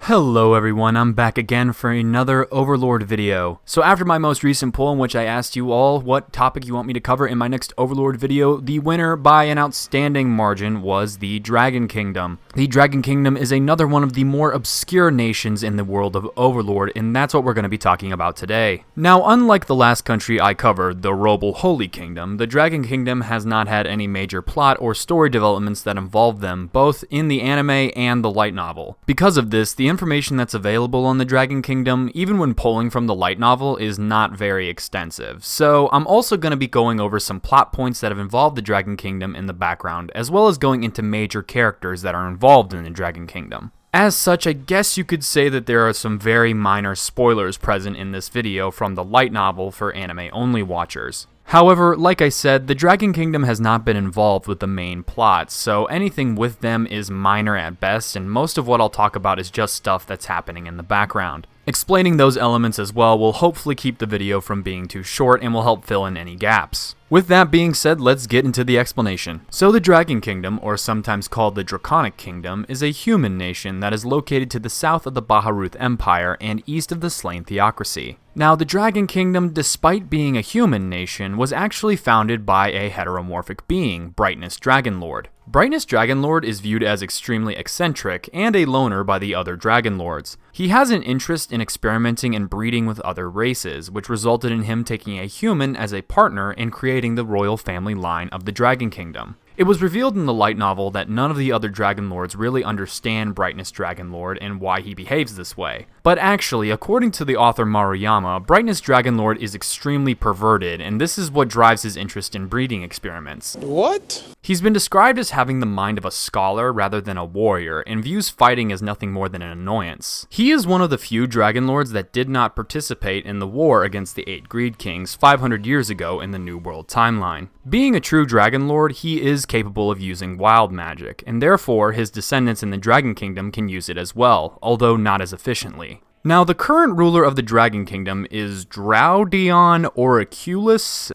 Hello everyone, I'm back again for another Overlord video. So after my most recent poll in which I asked you all what topic you want me to cover in my next Overlord video, the winner by an outstanding margin was the Dragon Kingdom. The Dragon Kingdom is another one of the more obscure nations in the world of Overlord, and that's what we're going to be talking about today. Now, unlike the last country I covered, the Roble Holy Kingdom, the Dragon Kingdom has not had any major plot or story developments that involve them, both in the anime and the light novel. Because of this, the information that's available on the Dragon Kingdom, even when pulling from the light novel, is not very extensive. So I'm also going to be going over some plot points that have involved the Dragon Kingdom in the background, as well as going into major characters that are involved in the Dragon Kingdom. As such, I guess you could say that there are some very minor spoilers present in this video from the light novel for anime-only watchers. However, like I said, the Dragon Kingdom has not been involved with the main plot, so anything with them is minor at best, and most of what I'll talk about is just stuff that's happening in the background. Explaining those elements as well will hopefully keep the video from being too short and will help fill in any gaps. With that being said, let's get into the explanation. So the Dragon Kingdom, or sometimes called the Draconic Kingdom, is a human nation that is located to the south of the Baharuth Empire and east of the Slain Theocracy. Now, the Dragon Kingdom, despite being a human nation, was actually founded by a heteromorphic being, Brightness Dragonlord. Brightness Dragonlord is viewed as extremely eccentric and a loner by the other Dragonlords. He has an interest in experimenting and breeding with other races, which resulted in him taking a human as a partner and creating the royal family line of the Dragon Kingdom. It was revealed in the light novel that none of the other Dragonlords really understand Brightness Dragonlord and why he behaves this way. But actually, according to the author Maruyama, Brightness Dragonlord is extremely perverted, and this is what drives his interest in breeding experiments. What? He's been described as having the mind of a scholar rather than a warrior, and views fighting as nothing more than an annoyance. He is one of the few Dragonlords that did not participate in the war against the 8 Greed Kings 500 years ago in the New World timeline. Being a true Dragonlord, he is capable of using wild magic, and therefore his descendants in the Dragon Kingdom can use it as well, although not as efficiently. Now, the current ruler of the Dragon Kingdom is Draudion Auriculus.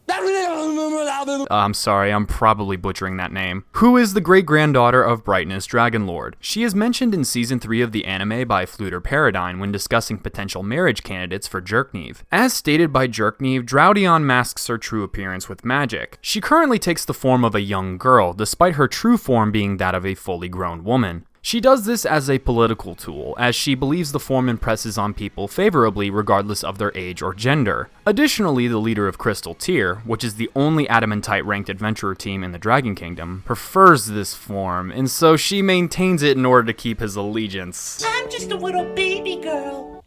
I'm sorry, I'm probably butchering that name. Who is the great-granddaughter of Brightness Dragonlord. She is mentioned in Season 3 of the anime by Fluter Paradigm when discussing potential marriage candidates for Jerkneve. As stated by Jerkneve, Draudion masks her true appearance with magic. She currently takes the form of a young girl, despite her true form being that of a fully grown woman. She does this as a political tool, as she believes the form impresses on people favorably regardless of their age or gender. Additionally, the leader of Crystal Tier, which is the only Adamantite ranked adventurer team in the Dragon Kingdom, prefers this form, and so she maintains it in order to keep his allegiance. I'm just a little baby girl.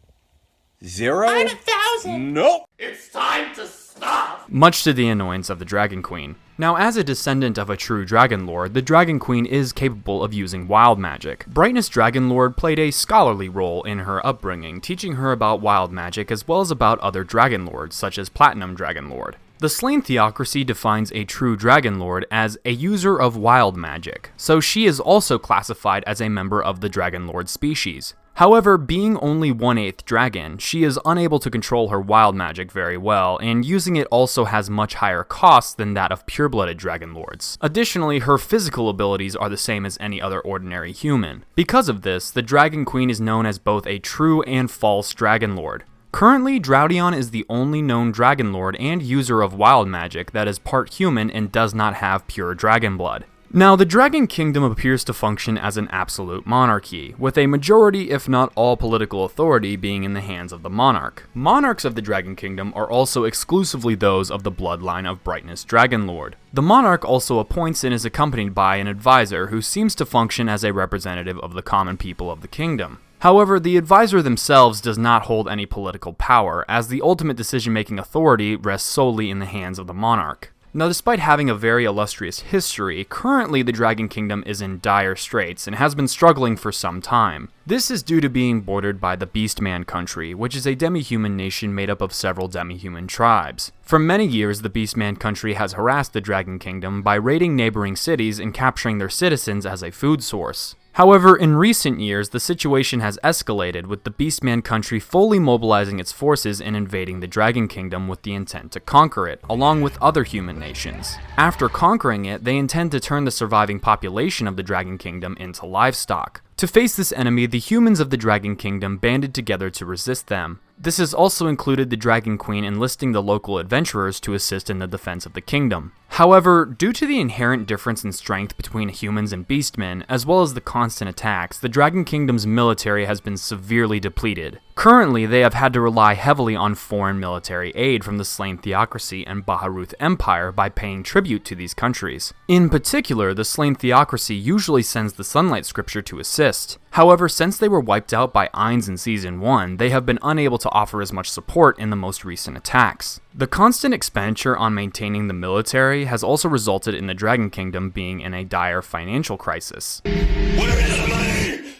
0? I'm 1,000. Nope. It's time to stop. Much to the annoyance of the Dragon Queen. Now, as a descendant of a true Dragonlord, the Dragon Queen is capable of using wild magic. Brightness Dragonlord played a scholarly role in her upbringing, teaching her about wild magic as well as about other Dragonlords, such as Platinum Dragonlord. The Slain Theocracy defines a true Dragonlord as a user of wild magic, so she is also classified as a member of the Dragonlord species. However, being only 1/8 dragon, she is unable to control her wild magic very well, and using it also has much higher costs than that of pure-blooded Dragonlords. Additionally, her physical abilities are the same as any other ordinary human. Because of this, the Dragon Queen is known as both a true and false Dragonlord. Currently, Draudion is the only known Dragonlord and user of wild magic that is part human and does not have pure dragon blood. Now, the Dragon Kingdom appears to function as an absolute monarchy, with a majority if not all political authority being in the hands of the monarch. Monarchs of the Dragon Kingdom are also exclusively those of the bloodline of Brightness Dragonlord. The monarch also appoints and is accompanied by an advisor who seems to function as a representative of the common people of the kingdom. However, the advisor themselves does not hold any political power, as the ultimate decision-making authority rests solely in the hands of the monarch. Now, despite having a very illustrious history, currently the Dragon Kingdom is in dire straits and has been struggling for some time. This is due to being bordered by the Beastman country, which is a demi-human nation made up of several demi-human tribes. For many years, the Beastman country has harassed the Dragon Kingdom by raiding neighboring cities and capturing their citizens as a food source. However, in recent years, the situation has escalated, with the Beastman country fully mobilizing its forces and invading the Dragon Kingdom with the intent to conquer it, along with other human nations. After conquering it, they intend to turn the surviving population of the Dragon Kingdom into livestock. To face this enemy, the humans of the Dragon Kingdom banded together to resist them. This has also included the Dragon Queen enlisting the local adventurers to assist in the defense of the kingdom. However, due to the inherent difference in strength between humans and beastmen, as well as the constant attacks, the Dragon Kingdom's military has been severely depleted. Currently, they have had to rely heavily on foreign military aid from the slain Theocracy and Baharuth Empire by paying tribute to these countries. In particular, the slain Theocracy usually sends the Sunlight Scripture to assist. However, since they were wiped out by Ainz in Season 1, they have been unable to offer as much support in the most recent attacks. The constant expenditure on maintaining the military has also resulted in the Dragon Kingdom being in a dire financial crisis. Where is the money?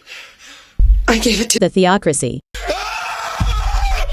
I gave it to the Theocracy.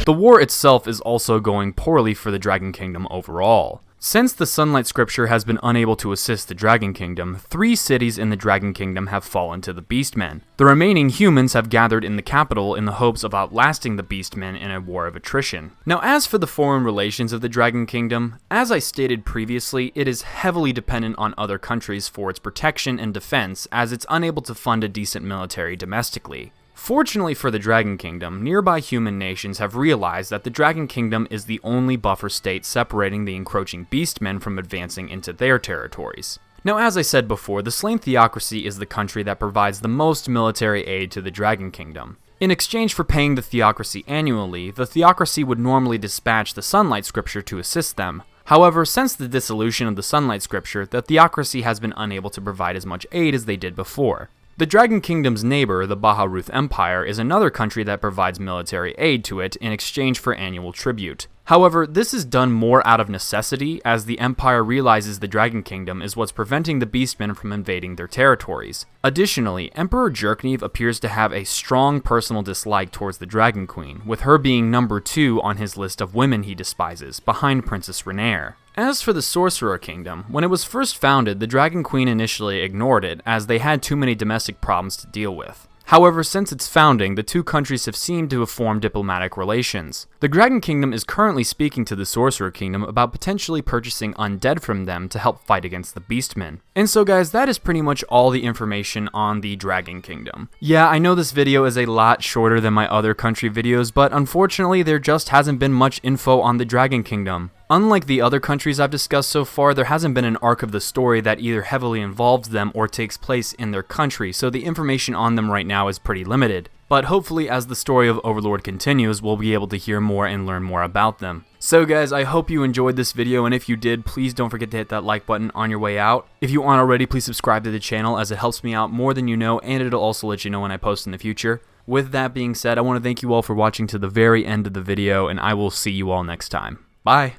The war itself is also going poorly for the Dragon Kingdom overall. Since the Sunlight Scripture has been unable to assist the Dragon Kingdom, 3 cities in the Dragon Kingdom have fallen to the Beastmen. The remaining humans have gathered in the capital in the hopes of outlasting the Beastmen in a war of attrition. Now, as for the foreign relations of the Dragon Kingdom, as I stated previously, it is heavily dependent on other countries for its protection and defense, as it's unable to fund a decent military domestically. Fortunately for the Dragon Kingdom, nearby human nations have realized that the Dragon Kingdom is the only buffer state separating the encroaching beastmen from advancing into their territories. Now, as I said before, the slain Theocracy is the country that provides the most military aid to the Dragon Kingdom. In exchange for paying the Theocracy annually, the Theocracy would normally dispatch the Sunlight Scripture to assist them. However, since the dissolution of the Sunlight Scripture, the Theocracy has been unable to provide as much aid as they did before. The Dragon Kingdom's neighbor, the Baharuth Empire, is another country that provides military aid to it in exchange for annual tribute. However, this is done more out of necessity, as the Empire realizes the Dragon Kingdom is what's preventing the Beastmen from invading their territories. Additionally, Emperor Jerknev appears to have a strong personal dislike towards the Dragon Queen, with her being number 2 on his list of women he despises, behind Princess Renaer. As for the Sorcerer Kingdom, when it was first founded, the Dragon Queen initially ignored it, as they had too many domestic problems to deal with. However, since its founding, the 2 countries have seemed to have formed diplomatic relations. The Dragon Kingdom is currently speaking to the Sorcerer Kingdom about potentially purchasing undead from them to help fight against the Beastmen. And so guys, that is pretty much all the information on the Dragon Kingdom. Yeah, I know this video is a lot shorter than my other country videos, but unfortunately there just hasn't been much info on the Dragon Kingdom. Unlike the other countries I've discussed so far, there hasn't been an arc of the story that either heavily involves them or takes place in their country, so the information on them right now is pretty limited. But hopefully as the story of Overlord continues, we'll be able to hear more and learn more about them. So guys, I hope you enjoyed this video, and if you did, please don't forget to hit that like button on your way out. If you aren't already, please subscribe to the channel, as it helps me out more than you know, and it'll also let you know when I post in the future. With that being said, I want to thank you all for watching to the very end of the video, and I will see you all next time. Bye!